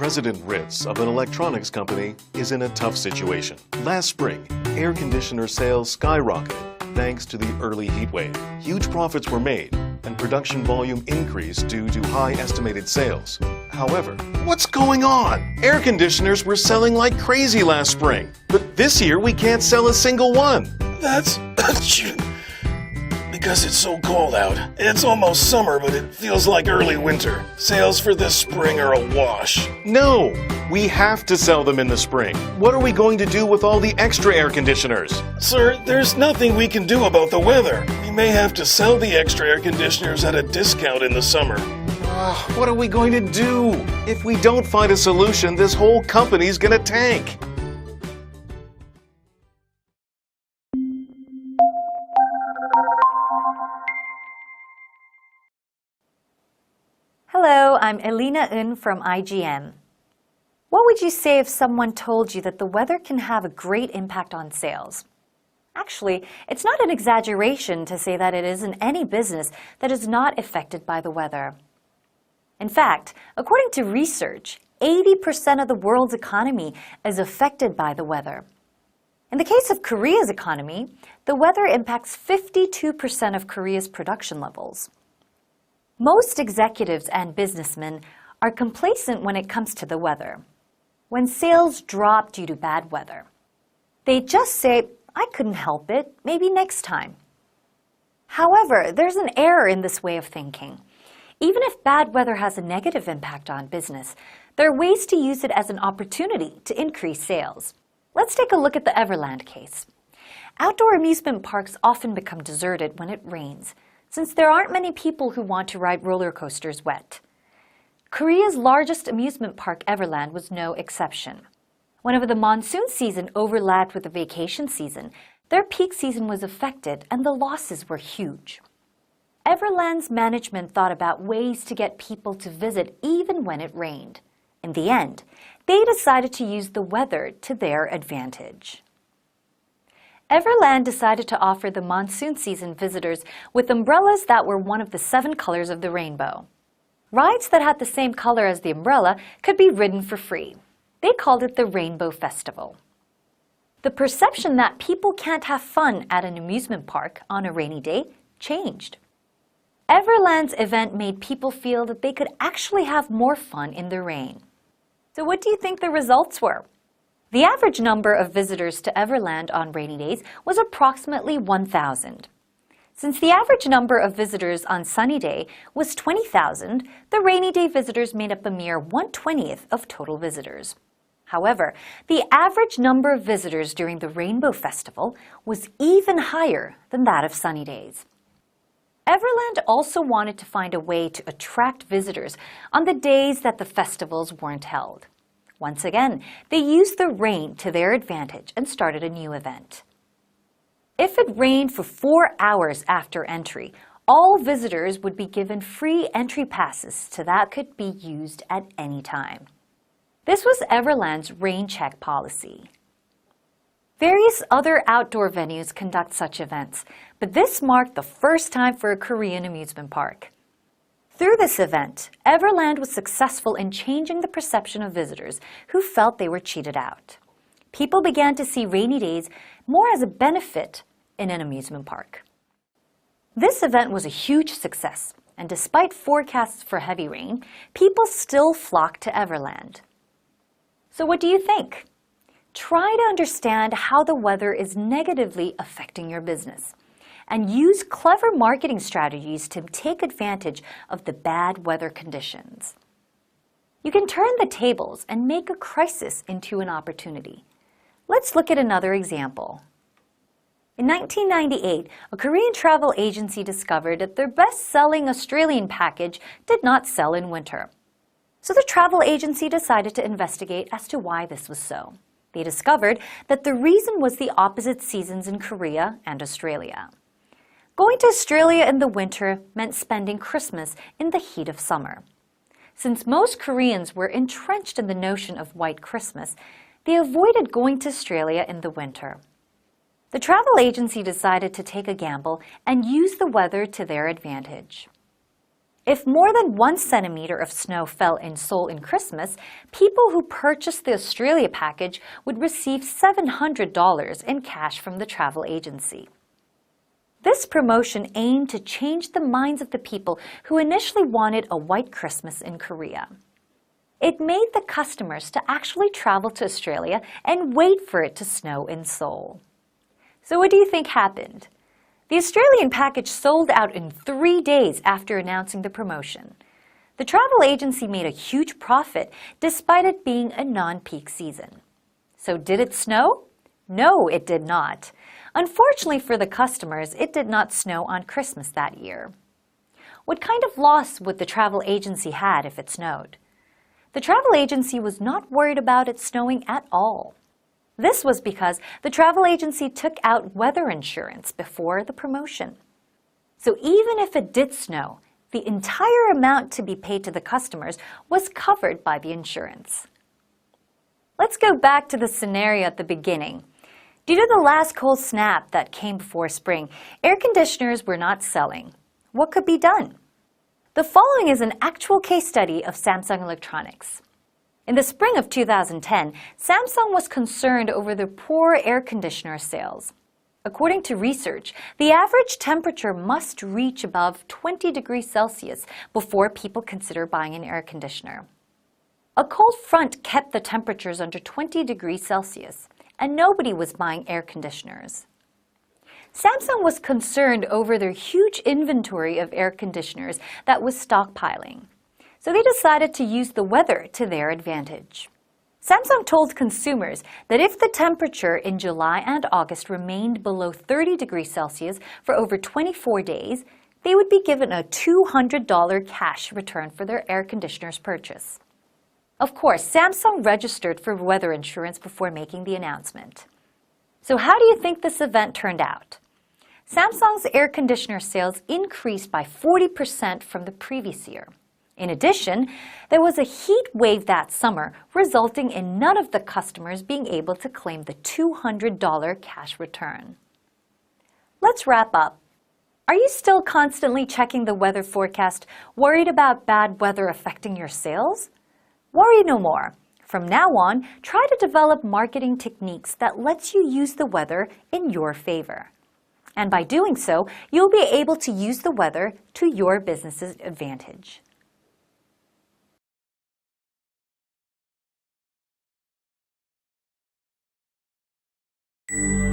President Ritz of an electronics company is in a tough situation. Last spring, air conditioner sales skyrocketed thanks to the early heat wave. Huge profits were made and production volume increased due to high estimated sales. However, what's going on? Air conditioners were selling like crazy last spring, but this year we can't sell a single one. That's because it's so cold out. It's almost summer, but it feels like early winter. Sales for this spring are a wash. No, we have to sell them in the spring. What are we going to do with all the extra air conditioners? Sir, there's nothing we can do about the weather. We may have to sell the extra air conditioners at a discount in the summer. What are we going to do? If we don't find a solution, this whole company's gonna tank. Hello, I'm Elena Un from IGN. What would you say if someone told you that the weather can have a great impact on sales? Actually, it's not an exaggeration to say that it isn't any business that is not affected by the weather. In fact, according to research, 80% of the world's economy is affected by the weather. In the case of Korea's economy, the weather impacts 52% of Korea's production levels. Most executives and businessmen are complacent when it comes to the weather. When sales drop due to bad weather, they just say, "I couldn't help it, maybe next time." However, there's an error in this way of thinking. Even if bad weather has a negative impact on business, there are ways to use it as an opportunity to increase sales. Let's take a look at the Everland case. Outdoor amusement parks often become deserted when it rains, since there aren't many people who want to ride roller coasters wet. Korea's largest amusement park, Everland, was no exception. Whenever the monsoon season overlapped with the vacation season, their peak season was affected and the losses were huge. Everland's management thought about ways to get people to visit even when it rained. In the end, they decided to use the weather to their advantage. Everland decided to offer the monsoon season visitors with umbrellas that were one of the 7 colors of the rainbow. Rides that had the same color as the umbrella could be ridden for free. They called it the Rainbow Festival. The perception that people can't have fun at an amusement park on a rainy day changed. Everland's event made people feel that they could actually have more fun in the rain. So what do you think the results were? The average number of visitors to Everland on rainy days was approximately 1,000. Since the average number of visitors on sunny day was 20,000, the rainy day visitors made up a mere 1/20th of total visitors. However, the average number of visitors during the Rainbow Festival was even higher than that of sunny days. Everland also wanted to find a way to attract visitors on the days that the festivals weren't held. Once again, they used the rain to their advantage and started a new event. If it rained for 4 hours after entry, all visitors would be given free entry passes so that could be used at any time. This was Everland's rain check policy. Various other outdoor venues conduct such events, but this marked the first time for a Korean amusement park. Through this event, Everland was successful in changing the perception of visitors who felt they were cheated out. People began to see rainy days more as a benefit in an amusement park. This event was a huge success, and despite forecasts for heavy rain, people still flocked to Everland. So what do you think? Try to understand how the weather is negatively affecting your business, and use clever marketing strategies to take advantage of the bad weather conditions. You can turn the tables and make a crisis into an opportunity. Let's look at another example. In 1998, a Korean travel agency discovered that their best-selling Australian package did not sell in winter. So the travel agency decided to investigate as to why this was so. They discovered that the reason was the opposite seasons in Korea and Australia. Going to Australia in the winter meant spending Christmas in the heat of summer. Since most Koreans were entrenched in the notion of white Christmas, they avoided going to Australia in the winter. The travel agency decided to take a gamble and use the weather to their advantage. If more than 1 centimeter of snow fell in Seoul in Christmas, people who purchased the Australia package would receive $700 in cash from the travel agency. This promotion aimed to change the minds of the people who initially wanted a white Christmas in Korea. It made the customers to actually travel to Australia and wait for it to snow in Seoul. So what do you think happened? The Australian package sold out in 3 days after announcing the promotion. The travel agency made a huge profit despite it being a non-peak season. So did it snow? No, it did not. Unfortunately for the customers, it did not snow on Christmas that year. What kind of loss would the travel agency had if it snowed? The travel agency was not worried about it snowing at all. This was because the travel agency took out weather insurance before the promotion. So even if it did snow, the entire amount to be paid to the customers was covered by the insurance. Let's go back to the scenario at the beginning. Due to the last cold snap that came before spring, air conditioners were not selling. What could be done? The following is an actual case study of Samsung Electronics. In the spring of 2010, Samsung was concerned over the poor air conditioner sales. According to research, the average temperature must reach above 20 degrees Celsius before people consider buying an air conditioner. A cold front kept the temperatures under 20 degrees Celsius, and nobody was buying air conditioners. Samsung was concerned over their huge inventory of air conditioners that was stockpiling. So they decided to use the weather to their advantage. Samsung told consumers that if the temperature in July and August remained below 30 degrees Celsius for over 24 days, they would be given a $200 cash return for their air conditioners purchase. Of course, Samsung registered for weather insurance before making the announcement. So how do you think this event turned out? Samsung's air conditioner sales increased by 40% from the previous year. In addition, there was a heat wave that summer, resulting in none of the customers being able to claim the $200 cash return. Let's wrap up. Are you still constantly checking the weather forecast, worried about bad weather affecting your sales? Worry no more. From now on, try to develop marketing techniques that lets you use the weather in your favor. And by doing so, you'll be able to use the weather to your business's advantage. you